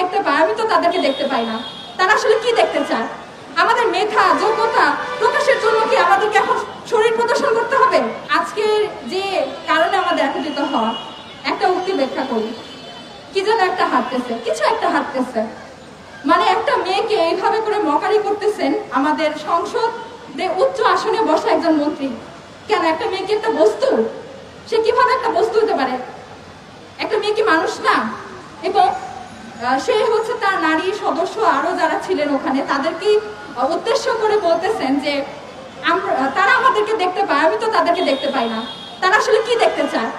দেখতে পায়, আমি তো তাদেরকে দেখতে পাই না। তারা আসলে কি দেখতে চায়? আমাদের মেধা যোগ্যতা প্রকাশের জন্য কি আমাদেরকে এখন শরীর প্রদর্শন করতে হবে? আজকের যে কারণে আমাদের একত্রিত হওয়া, একটা উক্তি ব্যাখ্যা করি। কি যেন একটা হাঁটতেছে, কিছু একটা হাঁটতেছে, মানে একটা মেয়েকে এইভাবে করে মকারি করতেছেন আমাদের সংসদে উচ্চ আসনে বসা একজন মন্ত্রী। কেন? একটা মেয়ে কি একটা বস্তু? সে কিভাবে একটা বস্তু হতে পারে? একটা মেয়ে কি মানুষ না? এবং সে হচ্ছে তার নারী সদস্য আরো যারা ছিলেন ওখানে তাদেরকে উদ্দেশ্য করে বলতেছেন যে তারা আমাদেরকে দেখতে পায়, আমি তো তাদেরকে দেখতে পাই না। তারা আসলে কি দেখতে চায়?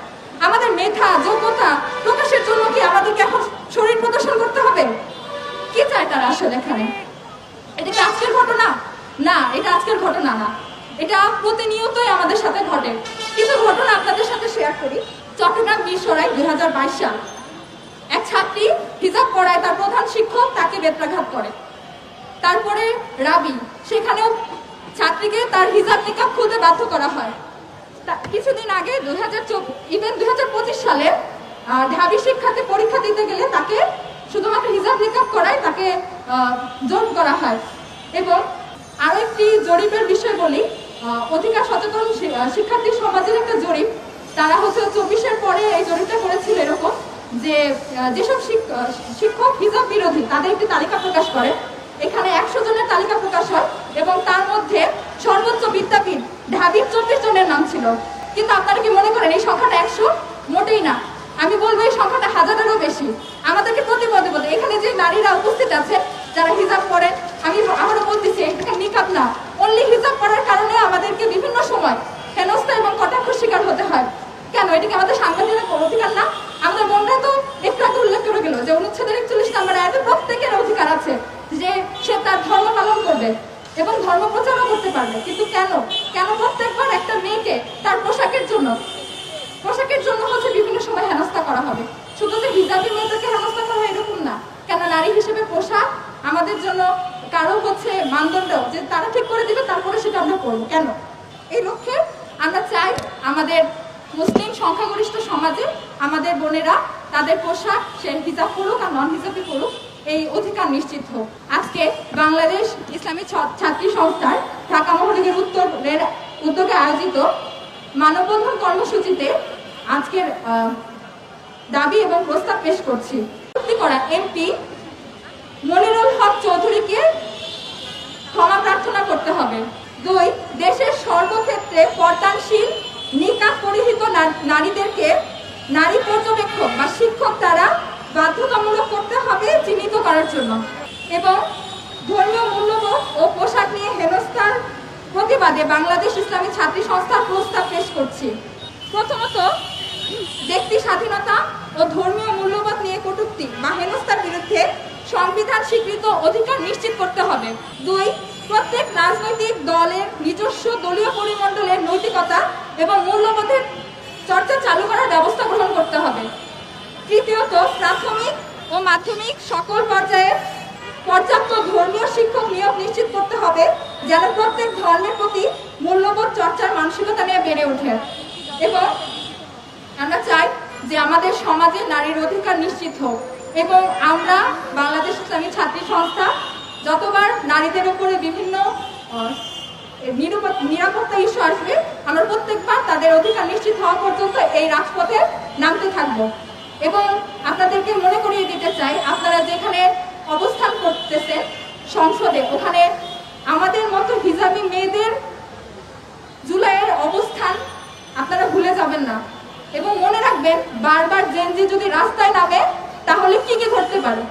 আমাদের মেধা যোগ্যতা প্রকাশের জন্য কি আমাদেরকে এখন শরীর প্রদর্শন করতে হবে? কি চায় তারা আসলে এখানে? এটা কি আজকের ঘটনা? না, এটা আজকের ঘটনা না, এটা প্রতিনিয়তই আমাদের সাথে ঘটে। কিছু ঘটনা আপনাদের সাথে শেয়ার করি। চট্টগ্রাম বিশ্বরায় 2022 সাল, এক ছাত্রী হিজাব পরায় তার প্রধান শিক্ষক তাকে বেত্রাঘাত করে। তারপরে রাবি, সেখানেও ছাত্রীকে তার হিজাব নিকাব খুলতে বাধ্য করা হয়। কিছুদিন আগে 2025 সালে ঢাবি শিক্ষার্থী পরীক্ষা দিতে গেলে তাকে শুধুমাত্র হিজাব নিকাব করায় তাকে জোর করা হয়। এবং আরো একটি জরিপের বিষয় বলি, অধিকার সচেতন শিক্ষার্থী সমাজের একটা জরিপ। তারা হচ্ছে 24-এর পরে এই জরিপটা করেছিল এরকম যে যেসব শিক্ষক হিজাব বিরোধী তাদের একটি তালিকা প্রকাশ করে। এখানে 100 জনের তালিকা প্রকাশ হয় এবং তার মধ্যে সর্বোচ্চ বিদ্যাপীঠ ঢাবির 24 জনের নাম ছিল। কিন্তু আপনারা কি মনে করেন এই সংখ্যাটা 100? মোটেই না। আমি বলবো এই সংখ্যাটা হাজারেরও বেশি। আমাদেরকে প্রতিপদে বলতে এখানে যে নারীরা উপস্থিত আছে যারা হিজাব পরেন, আমি আবারও বলতেছি এটা নিকাব না, অনলি হিজাব পরার কারণে আমাদেরকে বিভিন্ন সময় হেনস্থা এবং কটাক্ষ শিকার হতে হয়। কেন? এটা কি আমাদের সাংবিধানিক অধিকার না? আমাদের বোনরা তো একটু আগে উল্লেখ করে গেল যে অনুচ্ছেদের 41 নম্বর আয়াতে প্রত্যেকের অধিকার আছে যে সে তার ধর্ম পালন করবে এবং ধর্ম প্রচারও করতে পারবে। কিন্তু কেন প্রত্যেকবার একটা মেয়েকে তার পোশাকের জন্য হচ্ছে বিভিন্ন সময় হেনস্থা করা হবে? শুধু যে হিজাবি মেয়েদেরকে হেনস্থা করা হয় এরকম না। কেন? নারী হিসেবে পোশাক আমাদের জন্য কারো হচ্ছে মানদণ্ড যে তারা ঠিক করে দিবে, তারপরে সেটা আমরা করবো। কেন? এই লক্ষ্যে আমরা চাই আমাদের মুসলিম সংখ্যাগরিষ্ঠ সমাজে আমাদের বোনেরা তাদের পোশাক সে হিজাব পড়ুক আর নন হিজাবি পড়ুক, এই অধিকার নিশ্চিত হোক। আজকে বাংলাদেশ ইসলামী ছাত্রী সংস্থার ঢাকা মহানগর উত্তরের উদ্যোগে আয়োজিত মানববন্ধন কর্মসূচিতে আজকের দাবি এবং প্রস্তাব পেশ করছি। করা এমপি মনিরুল হক চৌধুরীকে ক্ষমা প্রার্থনা করতে হবে। 2, দেশের সর্বক্ষেত্রে পর্দানশীল নিকাব পরিহিত নারীদেরকে নারী পর্যবেক্ষক বা শিক্ষক দ্বারা বাধ্যতামূলক করতে হবে চিহ্নিত করার জন্য। এবং ধর্মীয় মূল্যবোধ ও পোশাক নিয়ে হেনস্থার প্রতিবাদে বাংলাদেশ ইসলামী ছাত্রী সংস্থার প্রস্তাব পেশ করছি। প্রথমত, ব্যক্তি স্বাধীনতা ও ধর্মীয় মূল্যবোধ নিয়ে কটূক্তি বা হেনস্থার বিরুদ্ধে সংবিধান স্বীকৃত অধিকার নিশ্চিত করতে হবে। 2, প্রত্যেক রাজনৈতিক দলের নিজস্ব দলীয় পরিমণ্ডলের নৈতিকতা এবং মূল্যবোধের চর্চা চালু করার ব্যবস্থা গ্রহণ করতে হবে। তৃতীয়ত, প্রাথমিক ও মাধ্যমিক সকল পর্যায়ে পর্যাপ্ত ধর্মীয় শিক্ষক নিয়োগ নিশ্চিত করতে হবে যেন প্রত্যেক ধর্মের প্রতি মূল্যবোধ চর্চার মানসিকতা নিয়ে বেড়ে ওঠে। এবং আমরা চাই যে আমাদের সমাজে নারীর অধিকার নিশ্চিত হোক এবং আমরা বাংলাদেশ ইসলামী ছাত্রী সংস্থা যতবার নারীদের উপরে বিভিন্ন নিরাপত্তা ইস্যু আসবে আমরা প্রত্যেকবার তাদের অধিকার নিশ্চিত হওয়া পর্যন্ত এই রাজপথে নামতে থাকব। এবং আপনাদেরকে মনে করিয়ে দিতে চাই, আপনারা যেখানে অবস্থান করতেছেন সংসদে, ওখানে আমাদের মতো হিজাবি মেয়েদের জুলাইয়ের অবস্থান আপনারা ভুলে যাবেন না। এবং মনে রাখবেন, বারবার জেনজি যদি রাস্তায় নামে তাহলে কি ঘটতে পারে।